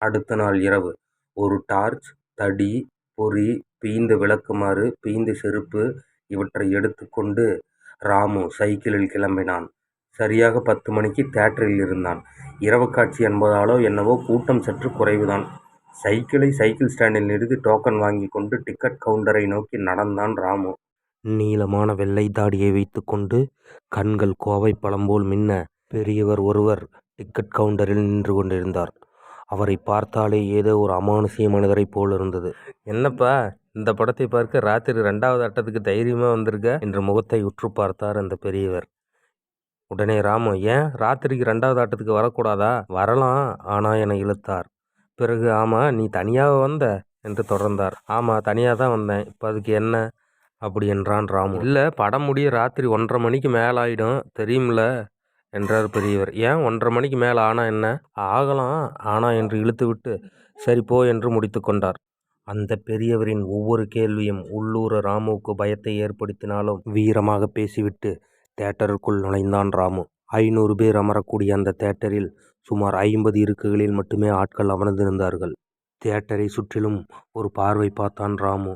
அடுத்த நாள் இரவு ஒரு டார்ச், தடி, பொறி, பீய்ந்த விளக்குமாறு, பீய்ந்த செருப்பு இவற்றை எடுத்துக்கொண்டு ராமு சைக்கிளில் கிளம்பினான். சரியாக 10 மணிக்கு தியேட்டரில் இருந்தான். இரவு காட்சி என்பதாலோ என்னவோ கூட்டம் சற்று குறைவுதான். சைக்கிளை சைக்கிள் ஸ்டாண்டில் நிறுத்தி டோக்கன் வாங்கிக் கொண்டு டிக்கெட் கவுண்டரை நோக்கி நடந்தான் ராமு. நீளமான வெள்ளை தாடியை வைத்துக்கொண்டு கண்கள் கோவைப்பழம் போல் மின்ன பெரியவர் ஒருவர் டிக்கெட் கவுண்டரில் நின்று கொண்டிருந்தார். அவரை பார்த்தாலே ஏதோ ஒரு அமானுஷ்ய மனிதரைப் போல் இருந்தது. என்னப்பா, இந்த படத்தை பார்க்க ராத்திரி 2வது ஆட்டத்துக்கு தைரியமாக வந்திருக்க என்று முகத்தை உற்று பார்த்தார் அந்த பெரியவர். உடனே ராமு, ஏன் ராத்திரிக்கு 2வது ஆட்டத்துக்கு வரக்கூடாதா? வரலாம், ஆனா என இழுத்தார். பிறகு, ஆமா, நீ தனியாக வந்த என்று தொடர்ந்தார். ஆமா, தனியாக தான் வந்தேன். இப்போ அதுக்கு என்ன அப்படி என்றான் ராமு. இல்லை, படம் முடிய ராத்திரி 1:30 மணிக்கு மேலே ஆயிடும் தெரியுமில்ல என்றார் பெரியவர். ஏன் 1:30 மணிக்கு மேலே ஆனா என்ன? ஆகலாம், ஆனா என்று இழுத்துவிட்டு சரி போ என்று முடித்து கொண்டார். அந்த பெரியவரின் ஒவ்வொரு கேள்வியும் உள்ளூர ராமுவுக்கு பயத்தை ஏற்படுத்தினாலும் வீரமாக பேசிவிட்டு தியேட்டருக்குள் நுழைந்தான் ராமு. 500 பேர் அமரக்கூடிய அந்த தியேட்டரில் சுமார் 50 இருக்கைகளில் மட்டுமே ஆட்கள் அமர்ந்திருந்தார்கள். தியேட்டரை சுற்றிலும் ஒரு பார்வை பார்த்தான் ராமு.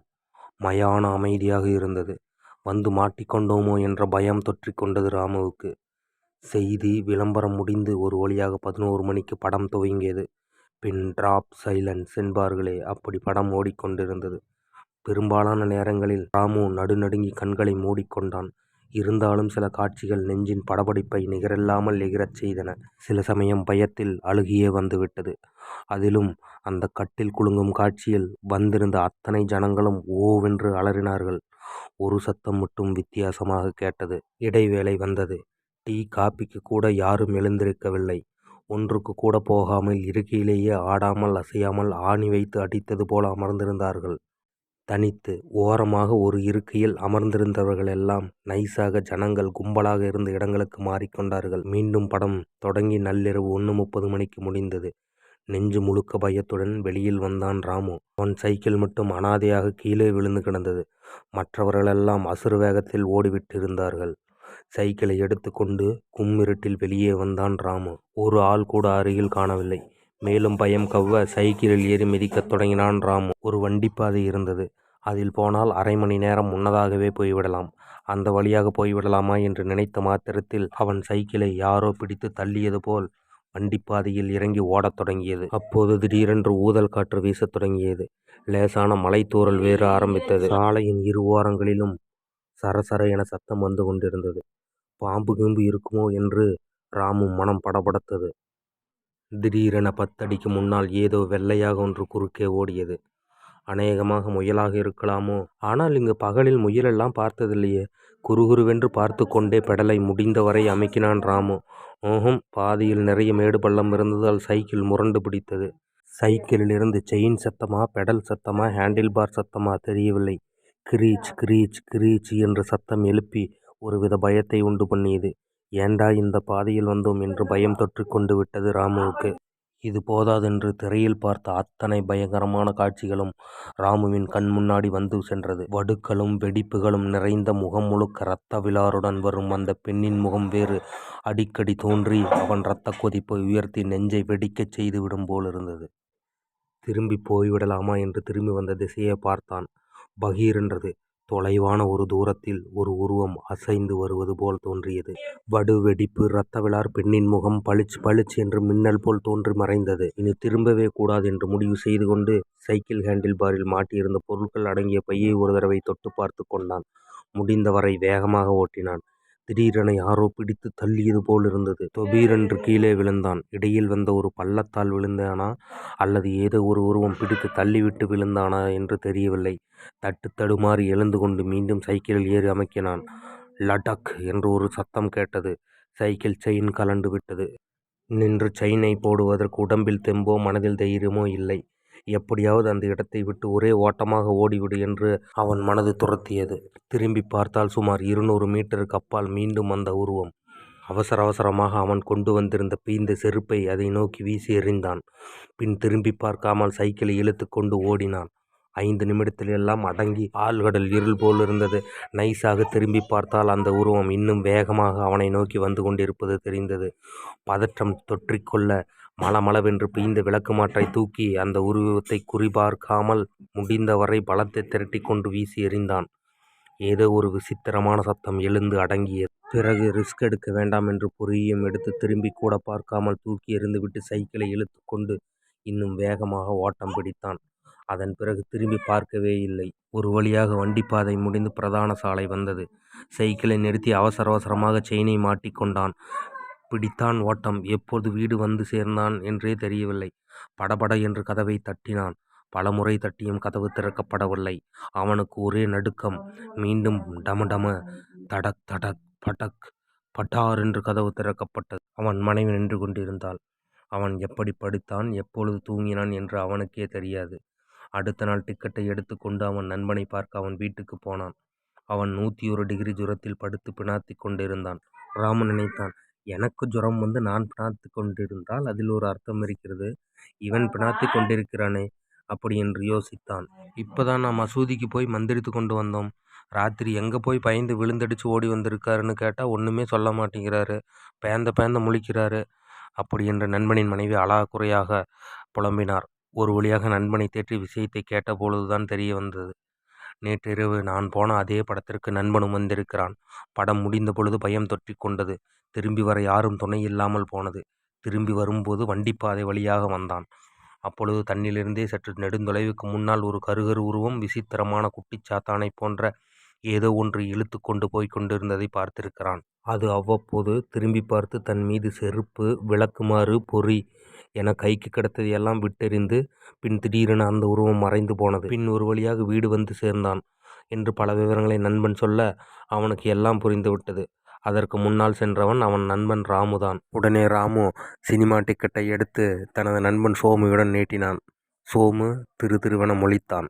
மயான அமைதியாக இருந்தது. வந்து மாட்டிக்கொண்டோமோ என்ற பயம் தொற்றிக் கொண்டது ராமுவுக்கு. செய்தி விளம்பரம் முடிந்து ஒரு வழியாக 11 மணிக்கு படம் துவங்கியது. பின் டிராப் சைலன்ஸ் என்பார்களே, அப்படி படம் ஓடிக்கொண்டிருந்தது. பெரும்பாலான நேரங்களில் ராமு நடுநடுங்கி கண்களை மூடிக்கொண்டான். இருந்தாலும் சில காட்சிகள் நெஞ்சின் படபடிப்பை நிகரில்லாமல் எகிரச் செய்தன. சில சமயம் பயத்தில் அழுகியே வந்துவிட்டது. அதிலும் அந்த கட்டில் குலுங்கும் காட்சியில் வந்திருந்த அத்தனை ஜனங்களும் ஓவென்று அலறினார்கள். ஒரு சத்தம் மட்டும் வித்தியாசமாக கேட்டது. இடைவேளை வந்தது. டீ காப்பிக்கு கூட யாரும் எழுந்திருக்கவில்லை. ஒன்றுக்கு கூட போகாமல் இருக்கையிலேயே ஆடாமல் அசையாமல் ஆணி வைத்து அடித்தது போல அமர்ந்திருந்தார்கள். தனித்து ஓரமாக ஒரு இருக்கையில் அமர்ந்திருந்தவர்களெல்லாம் நைசாக ஜனங்கள் கும்பலாக இருந்த இடங்களுக்கு மாறிக்கொண்டார்கள். மீண்டும் படம் தொடங்கி நள்ளிரவு 1:30 மணிக்கு முடிந்தது. நெஞ்சு முழுக்க பயத்துடன் வெளியில் வந்தான் ராமு. அவன் சைக்கிள் மட்டும் அனாதையாக கீழே விழுந்து கிடந்தது. மற்றவர்களெல்லாம் அசுர வேகத்தில் ஓடிவிட்டிருந்தார்கள். சைக்கிளை எடுத்துக்கொண்டு கும்மிருட்டில் வெளியே வந்தான் ராமு. ஒரு ஆள் கூட அருகில் காணவில்லை. மேலும் பயம் கவ்வ சைக்கிளில் ஏறி மிதிக்கத் தொடங்கினான் ராமு. ஒரு வண்டிப்பாதை இருந்தது. அதில் போனால் 1/2 மணி நேரம் முன்னதாகவே போய்விடலாம். அந்த வழியாக போய்விடலாமா என்று நினைத்த மாத்திரத்தில் அவன் சைக்கிளை யாரோ பிடித்து தள்ளியது போல் வண்டிப்பாதையில் இறங்கி ஓடத் தொடங்கியது. அப்போது திடீரென்று ஊதல் காற்று வீசத் தொடங்கியது. லேசான மலைத்தூறல் வேற ஆரம்பித்தது. சாலையின் இரு ஓரங்களிலும் சரசர என சத்தம் வந்து கொண்டிருந்தது. பாம்பு கீம்பு இருக்குமோ என்று ராமு மனம் படபடத்தது. திடீரென 10 அடிக்கு முன்னால் ஏதோ வெள்ளையாக ஒன்று குறுக்கே ஓடியது. அநேகமாக முயலாக இருக்கலாமோ? ஆனால் இங்கு பகலில் முயலெல்லாம் பார்த்ததில்லையே. குறுகுறுவென்று பார்த்து கொண்டே பெடலை முடிந்தவரை அமுக்கினான் ராமு. பாதியில் நிறைய மேடு பள்ளம் இருந்ததால் சைக்கிள் முரண்டு பிடித்தது. சைக்கிளில் இருந்து செயின் சத்தமா, பெடல் சத்தமா, ஹேண்டில் பார் சத்தமா தெரியவில்லை. கிரீச் கிரீச் கிரீச் என்று சத்தம் எழுப்பி ஒருவித பயத்தை உண்டு பண்ணியது. ஏண்டா இந்த பாதையில் வந்தோம் என்று பயம் தொற்றிக் கொண்டு விட்டது ராமுவுக்கு. இது போதாதென்று திரையில் பார்த்த அத்தனை பயங்கரமான காட்சிகளும் ராமுவின் கண் முன்னாடி வந்து சென்றது. வடுக்களும் வெடிப்புகளும் நிறைந்த முகம் முழுக்க இரத்த விலாறுடன் வரும் அந்த பெண்ணின் முகம் வேறு அடிக்கடி தோன்றி அவன் இரத்த கொதிப்பை உயர்த்தி நெஞ்சை வெடிக்கச் செய்துவிடும் போல் இருந்தது. திரும்பி போய்விடலாமா என்று திரும்பி வந்த திசையை பார்த்தான். பகீரென்றது. தொலைவான ஒரு தூரத்தில் ஒரு உருவம் அசைந்து வருவது போல் தோன்றியது. வடு வெடிப்பு, இரத்த விலார், பெண்ணின் முகம் பளிச் பளிச் என்று மின்னல் போல் தோன்றி மறைந்தது. இனி திரும்பவே கூடாது என்று முடிவு செய்து கொண்டு சைக்கிள் ஹேண்டில் பாரில் மாட்டியிருந்த பொருட்கள் அடங்கிய பையை ஒரு தடவை தொட்டு பார்த்து கொண்டான். முடிந்தவரை வேகமாக ஓட்டினான். திடீரென யாரோ பிடித்து தள்ளியது போல் இருந்தது. தொபீரென்று கீழே விழுந்தான். இடையில் வந்த ஒரு பள்ளத்தால் விழுந்தானா அல்லது ஏதோ ஒரு உருவம் பிடித்து தள்ளிவிட்டு விழுந்தானா என்று தெரியவில்லை. தட்டு தடுமாறி எழுந்து கொண்டு மீண்டும் சைக்கிளில் ஏறி அமக்கினான். லடக் என்று ஒரு சத்தம் கேட்டது. சைக்கிள் செயின் கலண்டு விட்டது. நின்று செயினை போடுவதற்கு உடம்பில் தெம்போ மனதில் தைரியமோ இல்லை. எப்படியாவது அந்த இடத்தை விட்டு ஒரே ஓட்டமாக ஓடிவிடு என்று அவன் மனது துரத்தியது. திரும்பி பார்த்தால் சுமார் 200 மீட்டருக்கு அப்பால் மீண்டும் அந்த உருவம். அவசர அவசரமாக அவன் கொண்டு வந்திருந்த பீய்ந்த செருப்பை அதை நோக்கி வீசி எறிந்தான். பின் திரும்பி பார்க்காமல் சைக்கிளை இழுத்து கொண்டு ஓடினான். 5 நிமிடத்தில் எல்லாம் அடங்கி ஆழ்கடல் இருள் போல் இருந்தது. நைஸாக திரும்பி பார்த்தால் அந்த உருவம் இன்னும் வேகமாக அவனை நோக்கி வந்து கொண்டிருப்பது தெரிந்தது. பதற்றம் தொற்றிக்கொள்ள மளமளவென்று பெய்த விளக்குமாற்றைத் தூக்கி அந்த உருவத்தை குறிபார்க்காமல் முடிந்தவரை பலத்தை திரட்டிக் கொண்டு வீசி எறிந்தான். ஏதோ ஒரு விசித்திரமான சத்தம் எழுந்து அடங்கியது. பிறகு ரிஸ்க் எடுக்க வேண்டாம் என்று பொறியையும் எடுத்து திரும்பிக் கூட பார்க்காமல் தூக்கி எறிந்துவிட்டு சைக்கிளை இழுத்துக் கொண்டு இன்னும் வேகமாக ஓட்டம் பிடித்தான். அதன் பிறகு திரும்பி பார்க்கவே இல்லை. ஒரு வழியாக வண்டிப்பாதை முடிந்து பிரதான சாலை வந்தது. சைக்கிளை நிறுத்தி அவசர அவசரமாக செயினை மாட்டிக்கொண்டான். பிடித்தான் ஓட்டம். எப்போது வீடு வந்து சேர்ந்தான் என்றே தெரியவில்லை. படபட என்று கதவை தட்டினான். பலமுறை தட்டியும் கதவு திறக்கப்படவில்லை. அவனுக்கு ஒரே நடுக்கம். மீண்டும் டமடம, தடக் தடக், படக் பட்டார் என்று கதவு திறக்கப்பட்டது. அவன் மனைவி நின்று கொண்டிருந்தாள். அவன் எப்படி படுத்தான், எப்பொழுது தூங்கினான் என்று அவனுக்கே தெரியாது. அடுத்த நாள் டிக்கெட்டை எடுத்து கொண்டு அவன் நண்பனை பார்க்க அவன் வீட்டுக்கு போனான். அவன் 101 டிகிரி ஜுரத்தில் படுத்து பிணாத்தி கொண்டிருந்தான். ராமு நினைத்தான், எனக்கு ஜுரம் வந்து நான் பிணாத்தி கொண்டிருந்தால் அதில் ஒரு அர்த்தம் இருக்கிறது. இவன் பிணாத்தி கொண்டிருக்கிறானே அப்படி என்று யோசித்தான். இப்போதான் நான் மசூதிக்கு போய் மந்திரித்து கொண்டு வந்தோம். ராத்திரி எங்கே போய் பயந்து விழுந்தடிச்சு ஓடி வந்திருக்காருன்னு கேட்டால் ஒன்றுமே சொல்ல மாட்டேங்கிறாரு. பேந்த முழிக்கிறாரு அப்படி என்று நண்பனின் மனைவி அழாக்குறையாக புலம்பினார். ஒரு வழியாக நண்பனை தேற்றி விஷயத்தை கேட்டபொழுதுதான் தெரிய வந்தது. நேற்றிரவு நான் போன அதே படத்திற்கு நண்பனும் வந்திருக்கிறான். படம் முடிந்த பொழுது பயம் தொற்றிக் கொண்டது. திரும்பி வர யாரும் துணை இல்லாமல் போனது. திரும்பி வரும்போது வண்டிப்பாதை வழியாக வந்தான். அப்பொழுது தன்னிலிருந்தே சற்று நெடுந்தொலைவுக்கு முன்னால் ஒரு கருகரு உருவம் விசித்திரமான குட்டிச்சாத்தானை போன்ற ஏதோ ஒன்று இழுத்து கொண்டு போய் கொண்டிருந்ததை பார்த்திருக்கிறான். அது அவ்வப்போது திரும்பி பார்த்து தன் மீது செருப்பு, விளக்குமாறு, பொறி என கைக்கு கிடைத்ததையெல்லாம் விட்டெறிந்து பின் திடீரென அந்த உருவம் மறைந்து போனது. பின் ஒரு வழியாக வீடு வந்து சேர்ந்தான் என்று பல விவரங்களை நண்பன் சொல்ல அவனுக்கு எல்லாம் புரிந்துவிட்டது. அதற்கு முன்னால் சென்றவன் அவன் நண்பன் ராமுதான். உடனே ராமு சினிமா டிக்கெட்டை எடுத்து தனது நண்பன் சோமுவிடம் நீட்டினான். சோமு திருதிருவென முழித்தான்.